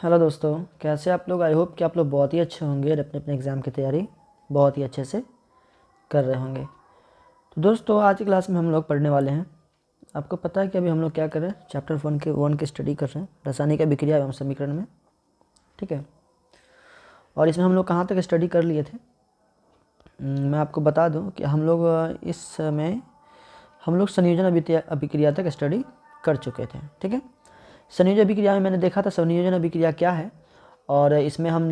Hello दोस्तों, कैसे आप लोग। आई होप कि आप लोग बहुत ही अच्छे होंगे और अपने अपने एग्ज़ाम की तैयारी बहुत ही अच्छे से कर रहे होंगे। तो दोस्तों, आज की क्लास में हम लोग पढ़ने वाले हैं। आपको पता है कि अभी हम लोग क्या कर रहे हैं, चैप्टर 1 की स्टडी कर रहे हैं, रासायनिक अभिक्रिया एवं समीकरण में। ठीक है, और इसमें हम लोग कहाँ तक स्टडी कर लिए थे। मैं आपको बता दूँ कि हम लोग इस समय हम लोग संयोजन अभिक्रिया तक स्टडी कर चुके थे। ठीक है, संयोजन अभिक्रिया में मैंने देखा था संयोजन अभिक्रिया क्या है, और इसमें हम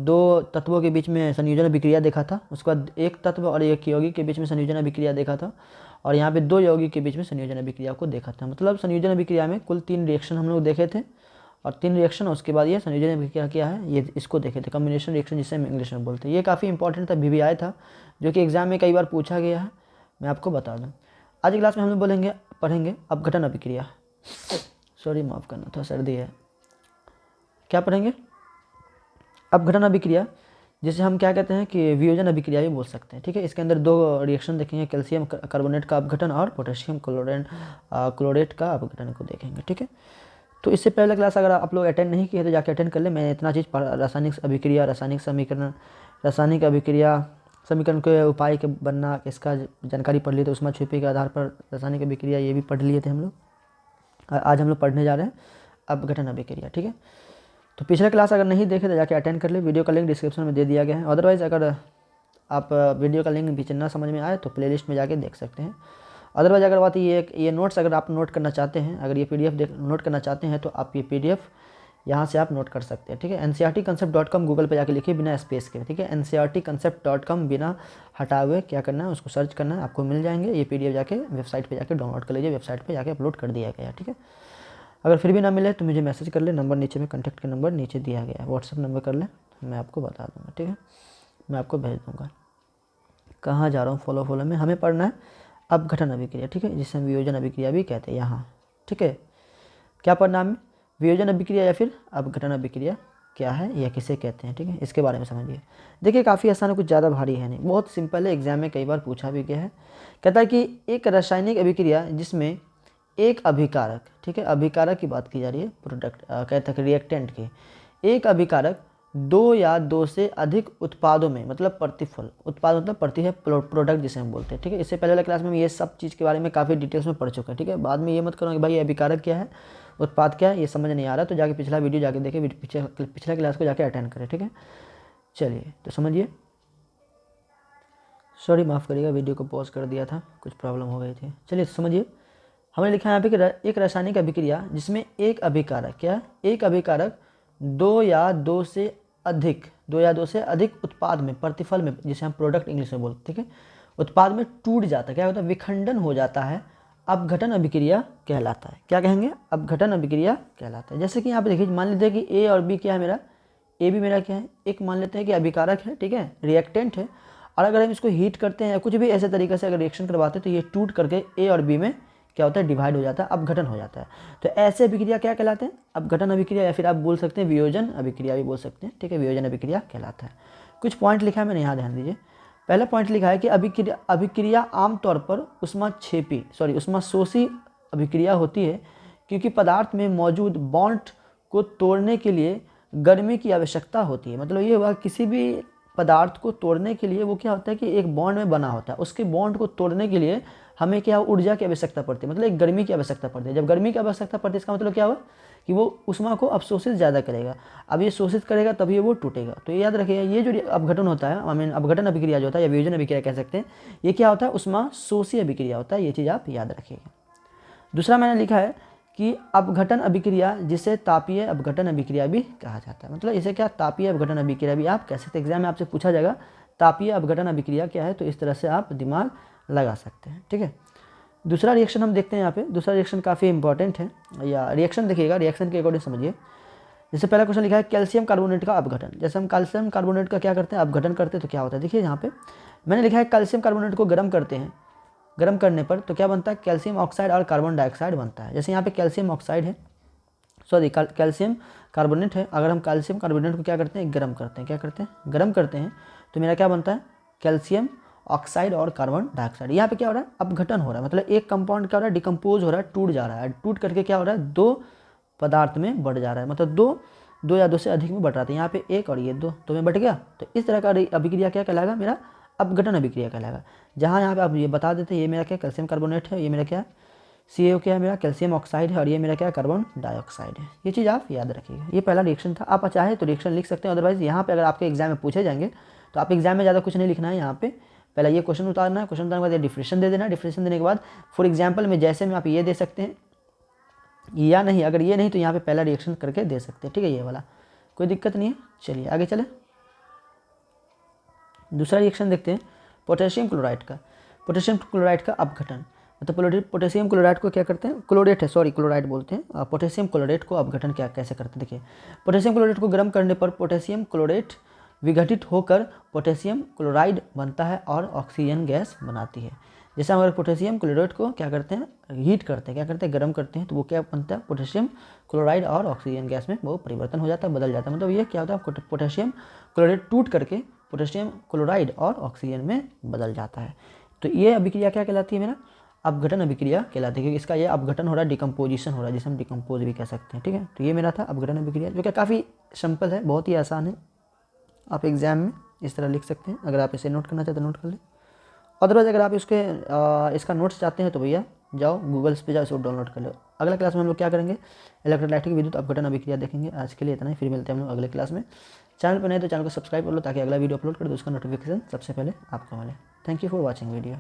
दो तत्वों के बीच में संयोजन अभिक्रिया देखा था। उसके बाद एक तत्व और एक यौगिक के बीच में संयोजन अभिक्रिया देखा था, और यहाँ पे दो यौगिक के बीच में संयोजन अभिक्रिया को देखा था। मतलब संयोजन अभिक्रिया में कुल 3 रिएक्शन हम लोग देखे थे, और 3 रिएक्शन उसके बाद ये संयोजन अभिक्रिया क्या है ये इसको देखे थे, कॉम्बिनेशन रिएक्शन जिसे हम इंग्लिश में बोलते हैं। ये काफ़ी इंपॉर्टेंट था, VVI था, जो कि एग्जाम में कई बार पूछा गया है। मैं आपको बता दूँ, आज की क्लास में हम लोग पढ़ेंगे अपघटन अभिक्रिया। सॉरी, माफ़ करना, थोड़ा सर्दी है। क्या पढ़ेंगे? अपघटन अभिक्रिया, जिसे हम क्या कहते हैं कि वियोजन अभिक्रिया भी बोल सकते हैं। ठीक है, इसके अंदर 2 रिएक्शन देखेंगे, कैल्शियम कार्बोनेट का अपघटन और पोटेशियम क्लोरेट का अपघटन को देखेंगे। ठीक है, तो इससे पहले क्लास अगर आप लोग अटेंड नहीं किए तो जाके अटेंड कर ले। मैंने इतना चीज़ पढ़ा, रासायनिक अभिक्रिया, रासायनिक समीकरण, रासायनिक अभिक्रिया, समीकरण के उपाय के बनना, इसका जानकारी पढ़ ली। तो उष्मा छुपी के आधार पर रासायनिक अभिक्रिया ये भी पढ़ लिए थे हम लोग। आज हम लोग पढ़ने जा रहे हैं अपघटन अभिक्रिया। ठीक है, तो पिछले क्लास अगर नहीं देखे तो जाके अटेंड कर ले, वीडियो का लिंक डिस्क्रिप्शन में दे दिया गया है। अदरवाइज़ अगर आप वीडियो का लिंक पीछे ना समझ में आए तो प्लेलिस्ट में जाके देख सकते हैं। अदरवाइज़ अगर बात ये नोट्स अगर आप नोट करना चाहते हैं, अगर ये PDF नोट करना चाहते हैं तो आप ये PDF यहाँ से आप नोट कर सकते हैं। ठीक है, ncrtconcept.com गूगल पे जाके लिखिए बिना स्पेस के। ठीक है, ncrtconcept.com बिना हटाए हुए क्या करना है, उसको सर्च करना है, आपको मिल जाएंगे। ये PDF जाके वेबसाइट पर जाके डाउनलोड कर लीजिए, वेबसाइट पर जाके अपलोड कर दिया गया है। ठीक है, अगर फिर भी ना मिले तो मुझे मैसेज कर ले, नंबर नीचे में, कॉन्टैक्ट का नंबर नीचे दिया गया है, व्हाट्सअप नंबर कर ले, मैं आपको बता दूंगा। ठीक है, मैं आपको भेज दूंगा। कहाँ जा रहा हूँ, फॉलो में हमें पढ़ना है अपघटन अभिक्रिया। ठीक है, जिसे हम वियोजन अभिक्रिया भी कहते हैं यहाँ। ठीक है, क्या पढ़ना हमें, वियोजन अभिक्रिया या फिर अपघटन अभिक्रिया क्या है या किसे कहते हैं। ठीक है, इसके बारे में समझिए। देखिए, काफ़ी आसान है, कुछ ज़्यादा भारी है नहीं, बहुत सिंपल है, एग्जाम में कई बार पूछा भी गया है। कहता है कि एक रासायनिक अभिक्रिया जिसमें एक अभिकारक, ठीक है, अभिकारक की बात की जा रही है, प्रोडक्ट कहते हैं रिएक्टेंट की, एक अभिकारक 2 या 2 से अधिक उत्पादों में, मतलब प्रतिफल, उत्पाद मतलब प्रति है, प्रोडक्ट जिसे हम बोलते हैं। ठीक है, इससे पहले वाले क्लास में हम ये सब चीज़ के बारे में काफ़ी डिटेल्स में पढ़ चुके हैं। ठीक है, बाद में ये मत करो कि भाई अभिकारक क्या है, उत्पाद क्या है, ये समझ नहीं आ रहा तो जाके पिछला वीडियो जाके देखें, पिछला क्लास को जाके अटेंड करें। ठीक है, चलिए तो समझिए। सॉरी, माफ़ करिएगा, वीडियो को पॉज कर दिया था, कुछ प्रॉब्लम हो गई थी। चलिए तो समझिए, हमने लिखा है यहाँ पे कि एक रासायनिक अभिक्रिया जिसमें एक अभिकारक, क्या, एक अभिकारक 2 या 2 से अधिक उत्पाद में, प्रतिफल में, जिसे हम प्रोडक्ट इंग्लिश में बोलते हैं। ठीक है, उत्पाद में टूट जाता है, क्या होता है, विखंडन हो जाता है, अपघटन अभिक्रिया कहलाता है। क्या कहेंगे, अपघटन अभिक्रिया कहलाता है। जैसे कि यहाँ पे देखिए, मान लेते हैं कि A और B क्या है मेरा, A भी मेरा क्या है, एक मान लेते हैं कि अभिकारक है, ठीक है, रिएक्टेंट है, और अगर हम इसको हीट करते हैं या कुछ भी ऐसे तरीके से अगर रिएक्शन करवाते हैं तो ये टूट करके A और B में क्या होता है, डिवाइड हो जाता है, अपघटन हो जाता है। तो ऐसे अभिक्रिया क्या कहलाते हैं, अपघटन अभिक्रिया, या फिर आप बोल सकते हैं वियोजन अभिक्रिया भी बोल सकते हैं। ठीक है, वियोजन अभिक्रिया कहलाता है। कुछ पॉइंट लिखा है मैंने, यहाँ ध्यान दीजिए। पहला पॉइंट लिखा है कि अभिक्रिया आमतौर पर उष्मा शोषी अभिक्रिया होती है, क्योंकि पदार्थ में मौजूद बॉन्ड को तोड़ने के लिए गर्मी की आवश्यकता होती है। मतलब ये हुआ, किसी भी पदार्थ को तोड़ने के लिए वो क्या होता है कि एक बॉन्ड में बना होता है, उसके बॉन्ड को तोड़ने के लिए हमें क्या, ऊर्जा की आवश्यकता पड़ती है, मतलब एक गर्मी की आवश्यकता पड़ती है। जब गर्मी की आवश्यकता पड़ती है, इसका मतलब क्या हुआ कि वो उष्मा को अवशोषित ज़्यादा करेगा। अब ये शोषित करेगा तभी वो टूटेगा। तो ये याद रखिएगा, ये जो अपघटन होता है, अपघटन अभिक्रिया जो होता है या वियोजन अभिक्रिया कह सकते हैं, ये क्या होता है, उष्मा शोषी अभिक्रिया होता है। ये चीज़ आप याद रखिएगा। दूसरा मैंने लिखा है कि अपघटन अभिक्रिया जिसे तापीय अपघटन अभिक्रिया भी कहा जाता है। मतलब इसे क्या, तापीय अपघटन अभिक्रिया भी आप कह सकते हैं। एग्जाम में आपसे पूछा जाएगा तापीय अपघटन अभिक्रिया क्या है, तो इस तरह से आप दिमाग लगा सकते हैं। ठीक है, दूसरा रिएक्शन हम देखते हैं यहाँ पे। दूसरा रिएक्शन काफ़ी इंपॉर्टेंट है, या रिएक्शन देखिएगा, रिएक्शन के अकॉर्डिंग समझिए। जैसे पहला क्वेश्चन लिखा है कैल्शियम कार्बोनेट का अपघटन। जैसे हम कैल्शियम कार्बोनेट का क्या करते हैं, अपघटन करते हैं, तो क्या होता है, देखिए यहाँ पे मैंने लिखा है कैल्शियम कार्बोनेट को गर्म करते हैं, गर्म करने पर तो क्या बनता है, कैल्शियम ऑक्साइड और कार्बन डाइऑक्साइड बनता है। जैसे यहाँ पे कैल्शियम ऑक्साइड है, कैल्शियम कार्बोनेट है, अगर हम कैल्शियम कार्बोनेट को क्या करते हैं, गर्म करते हैं, क्या करते हैं, गर्म करते हैं, तो मेरा क्या बनता है, कैल्शियम ऑक्साइड और कार्बन डाइऑक्साइड। यहाँ पे क्या हो रहा है, अपघटन हो रहा है, मतलब एक कंपाउंड क्या हो रहा है, डिकम्पोज हो रहा है, टूट जा रहा है, टूट करके क्या हो रहा है, 2 पदार्थ में बढ़ जा रहा है, मतलब 2 2 या 2 से अधिक में बट रहा था, यहाँ पे 1 और ये 2 तो में बट गया। तो इस तरह का अभिक्रिया क्या कहलाएगा, मेरा अपघटन अभिक्रिया कहलाएगा। जहाँ यहाँ पे आप ये बता देते हैं ये मेरा क्या कैल्शियम कार्बोनेट है, ये मेरा क्या CaO क्या है, मेरा कैल्शियम ऑक्साइड है, और ये मेरा क्या कार्बन डाइऑक्साइड है। ये चीज़ आप याद रखिएगा। ये पहला रिएक्शन था। आप चाहे तो रिएक्शन लिख सकते हैं, अदरवाइज यहाँ पे अगर आपके एग्जाम में पूछे जाएंगे तो आप एग्जाम में ज़्यादा कुछ नहीं लिखना है। यहाँ पे पहले ये क्वेश्चन उतारना है, क्वेश्चन उतारने के बाद ये डिफिनेशन दे देना है, डिफिनेशन देने के बाद फॉर एग्जाम्पल में जैसे में आप ये दे सकते हैं या नहीं, अगर ये नहीं तो यहाँ पे पहला रिएक्शन करके दे सकते हैं, ठीक है, ये वाला कोई दिक्कत नहीं है। चलिए आगे चले, दूसरा रिएक्शन देखते हैं पोटेशियम क्लोराइड का। पोटेशियम क्लोराइड का अपघटन, मतलब पोटेशियम क्लोराइड को क्या करते हैं, क्लोरेट है, सॉरी क्लोराइड बोलते हैं, पोटेशियम क्लोरेट को अपघटन क्या कैसे करते हैं। देखिए पोटेशियम क्लोरेट को गर्म करने पर पोटेशियम क्लोरेट विघटित होकर पोटेशियम क्लोराइड बनता है और ऑक्सीजन गैस बनाती है। जैसे हम अगर पोटेशियम क्लोराइड को क्या करते हैं, हीट करते हैं, क्या करते हैं, गर्म करते हैं, तो वो क्या बनता है, पोटेशियम क्लोराइड और ऑक्सीजन गैस में वो परिवर्तन हो जाता है, बदल जाता है। मतलब ये क्या होता है, पोटेशियम क्लोराइड टूट करके पोटेशियम क्लोराइड और ऑक्सीजन में बदल जाता है। तो ये अभिक्रिया क्या कहलाती है, मेरा अपघटन अभिक्रिया कहलाती है, क्योंकि इसका ये अपघटन हो रहा है, डिकम्पोजिशन हो रहा है, जिसे हम डिकम्पोज भी कह सकते हैं, ठीक है। तो ये मेरा था अपघटन अभिक्रिया, जो कि काफ़ी सिंपल है, बहुत ही आसान है। आप एग्जाम में इस तरह लिख सकते हैं। अगर आप इसे नोट करना चाहते हैं नोट कर लें, अदरवाइज अगर आप इसका नोट्स चाहते हैं तो भैया जाओ गूगल्स पे जाओ, इसको डाउनलोड कर लो। अगला क्लास में हम लोग क्या करेंगे, इलेक्ट्रोलाइटिक विद्युत अपघटन अभिक्रिया देखेंगे। आज के लिए इतना ही, फिर मिलते हैं हम लोग अगले क्लास में। चैनल पर नहीं तो चैनल को सब्सक्राइब कर लो, ताकि अगला वीडियो अपलोड कर दो उसका नोटिफिकेशन सबसे पहले आपको मिले। Thank you for watching video.